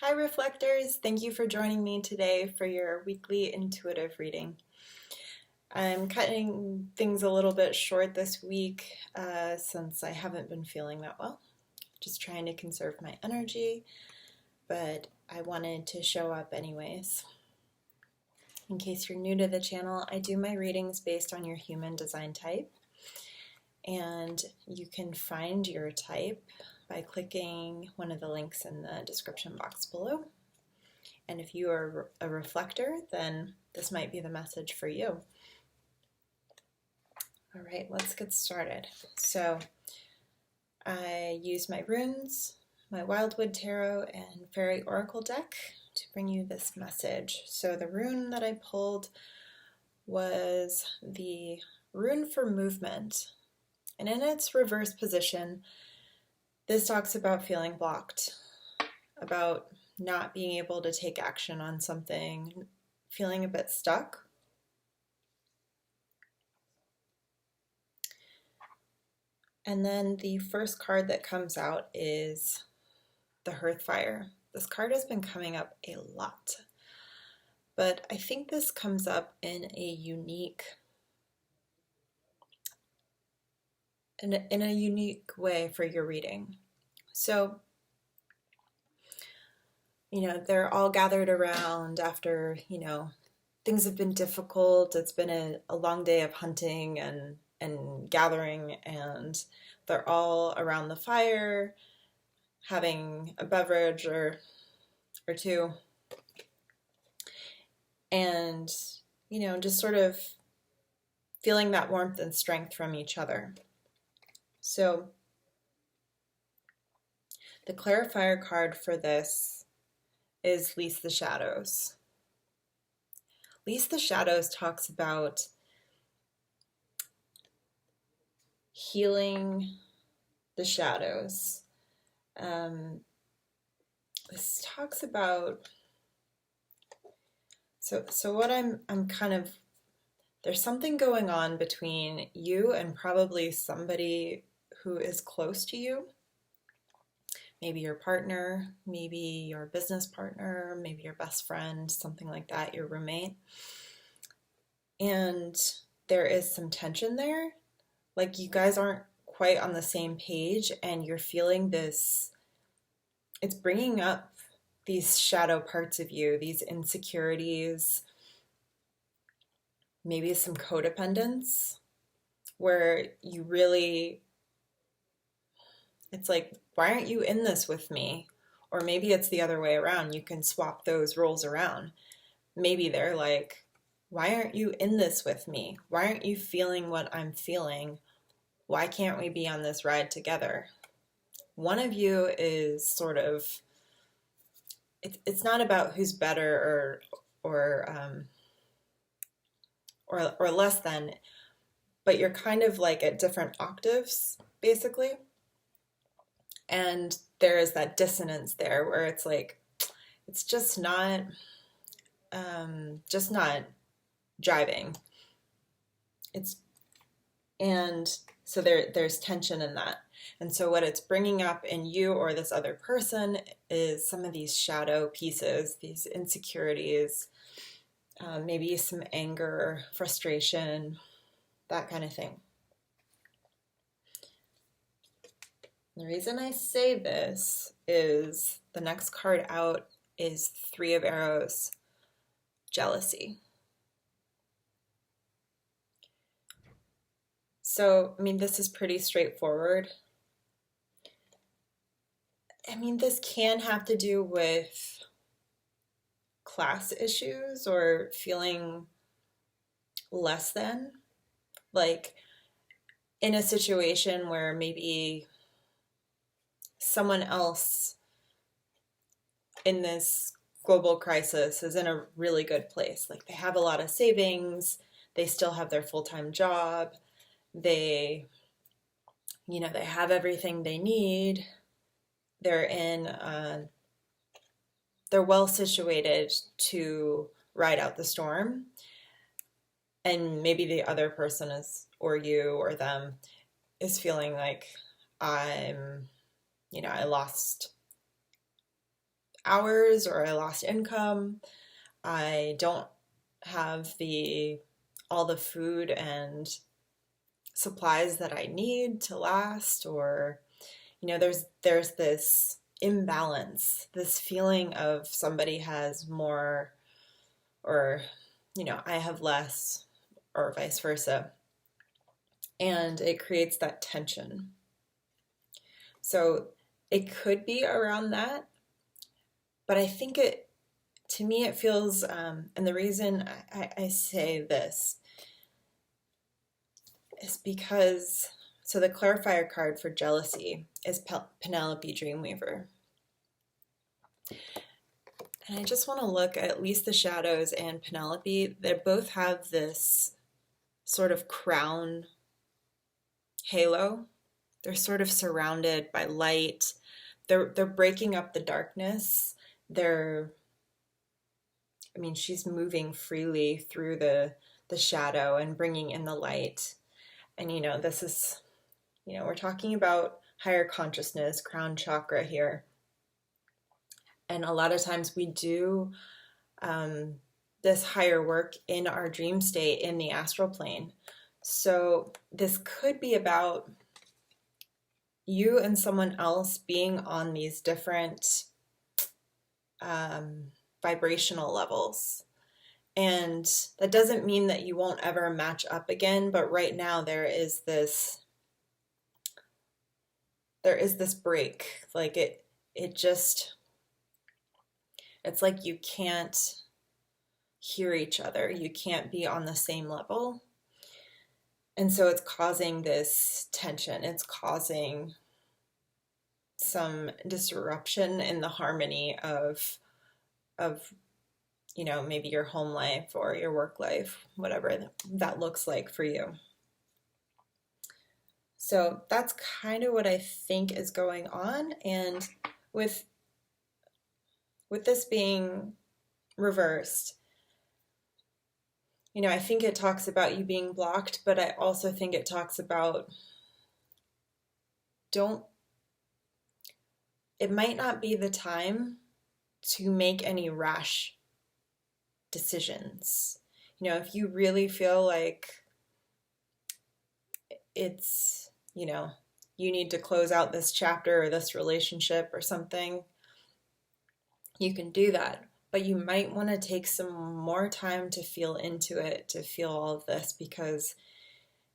Hi Reflectors, thank you for joining me today for your weekly intuitive reading. I'm cutting things a little bit short this week since I haven't been feeling that well. Just trying to conserve my energy, but I wanted to show up anyways. In case you're new to the channel, I do my readings based on your human design type, and you can find your type by clicking one of the links in the description box below. And if you are a reflector, then this might be the message for you. All right, let's get started. So I use my runes, my Wildwood Tarot, and Faery Oracle deck to bring you this message. So the rune that I pulled was the rune for movement. And in its reverse position, this talks about feeling blocked, about not being able to take action on something, feeling a bit stuck. And then the first card that comes out is the Hearthfire. This card has been coming up a lot, but I think this comes up in a unique way for your reading. So they're all gathered around after, things have been difficult. It's been a long day of hunting and gathering, and they're all around the fire having a beverage or two, and just sort of feeling that warmth and strength from each other. So the clarifier card for this is Lease the Shadows. Lease the Shadows talks about healing the shadows. This talks about, so what I'm kind of, there's something going on between you and probably somebody who is close to you. Maybe your partner, maybe your business partner, maybe your best friend, something like that, your roommate. And there is some tension there. Like you guys aren't quite on the same page, and you're feeling this, it's bringing up these shadow parts of you, these insecurities, maybe some codependence, where you really, it's like, why aren't you in this with me? Or maybe it's the other way around. You can swap those roles around. Maybe they're like, why aren't you in this with me? Why aren't you feeling what I'm feeling? Why can't we be on this ride together? One of you is sort of, it's not about who's better or less than, but you're kind of like at different octaves, basically. And there is that dissonance there where it's like, it's just not jiving. And so there's tension in that. And so what it's bringing up in you or this other person is some of these shadow pieces, these insecurities, maybe some anger, frustration, that kind of thing. The reason I say this is the next card out is Three of Arrows, jealousy. So, this is pretty straightforward. This can have to do with class issues or feeling less than. Like in a situation where maybe someone else in this global crisis is in a really good place. Like they have a lot of savings, they still have their full-time job, they have everything they need, they're well situated to ride out the storm. And maybe the other person is, or you or them, is feeling like I lost hours, or I lost income. I don't have all the food and supplies that I need to last, or there's this imbalance, this feeling of somebody has more, or I have less, or vice versa. And it creates that tension. So it could be around that, but I think to me, it feels, and the reason I say this is because, so the clarifier card for jealousy is Penelope Dreamweaver. And I just want to look at least the shadows and Penelope. They both have this sort of crown halo. They're sort of surrounded by light. They're breaking up the darkness. She's moving freely through the shadow and bringing in the light. And this is, we're talking about higher consciousness, crown chakra here. And a lot of times we do this higher work in our dream state in the astral plane. So this could be about you and someone else being on these different vibrational levels. And that doesn't mean that you won't ever match up again, but right now there is this break. Like it's like you can't hear each other. You can't be on the same level. And so it's causing this tension. It's causing some disruption in the harmony of maybe your home life or your work life, whatever that looks like for you. So that's kind of what I think is going on. And with this being reversed, I think it talks about you being blocked, but I also think it talks about it might not be the time to make any rash decisions. If you really feel like it's, you need to close out this chapter or this relationship or something, you can do that. But you might want to take some more time to feel into it, to feel all of this, because,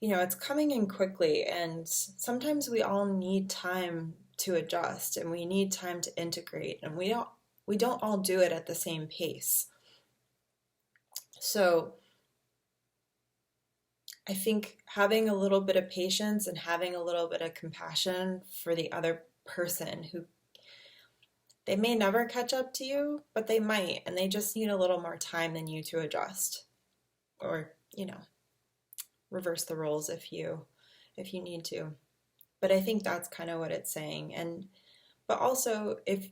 it's coming in quickly. And sometimes we all need time to adjust, and we need time to integrate. And we don't all do it at the same pace. So I think having a little bit of patience and having a little bit of compassion for the other person, who they may never catch up to you, but they might, and they just need a little more time than you to adjust, or, reverse the roles if you need to. But I think that's kind of what it's saying. But also, if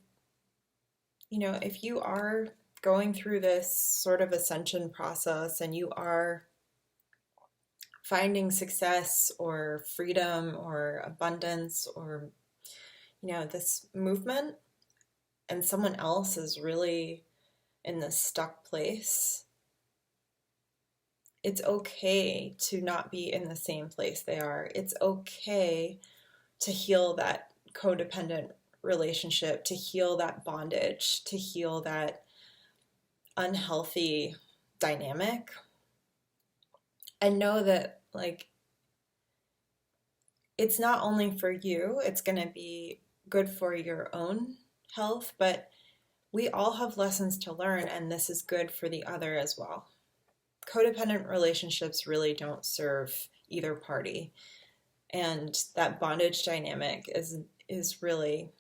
you are going through this sort of ascension process and you are finding success or freedom or abundance or this movement, and someone else is really in this stuck place, it's okay to not be in the same place they are. It's okay to heal that codependent relationship, to heal that bondage, to heal that unhealthy dynamic, and know that, like, it's not only for you, it's going to be good for your own health, but we all have lessons to learn, and this is good for the other as well. Codependent relationships really don't serve either party, and that bondage dynamic is really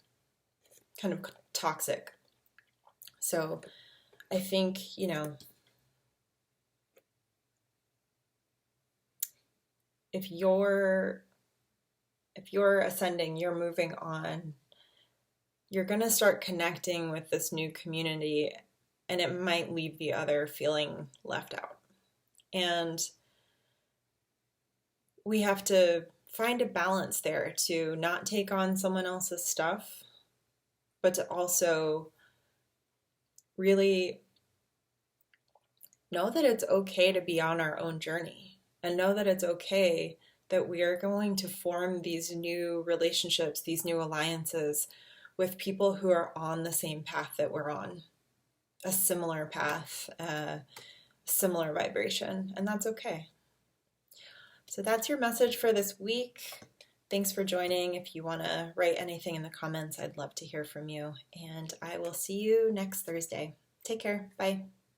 kind of toxic. So I think, if you're ascending, you're moving on, you're going to start connecting with this new community, and it might leave the other feeling left out. And we have to find a balance there, to not take on someone else's stuff, but to also really know that it's okay to be on our own journey, and know that it's okay that we are going to form these new relationships, these new alliances with people who are on the same path that we're on, a similar path, similar vibration, and that's okay. So that's your message for this week. Thanks for joining. If you want to write anything in the comments, I'd love to hear from you. And I will see you next Thursday. Take care. Bye.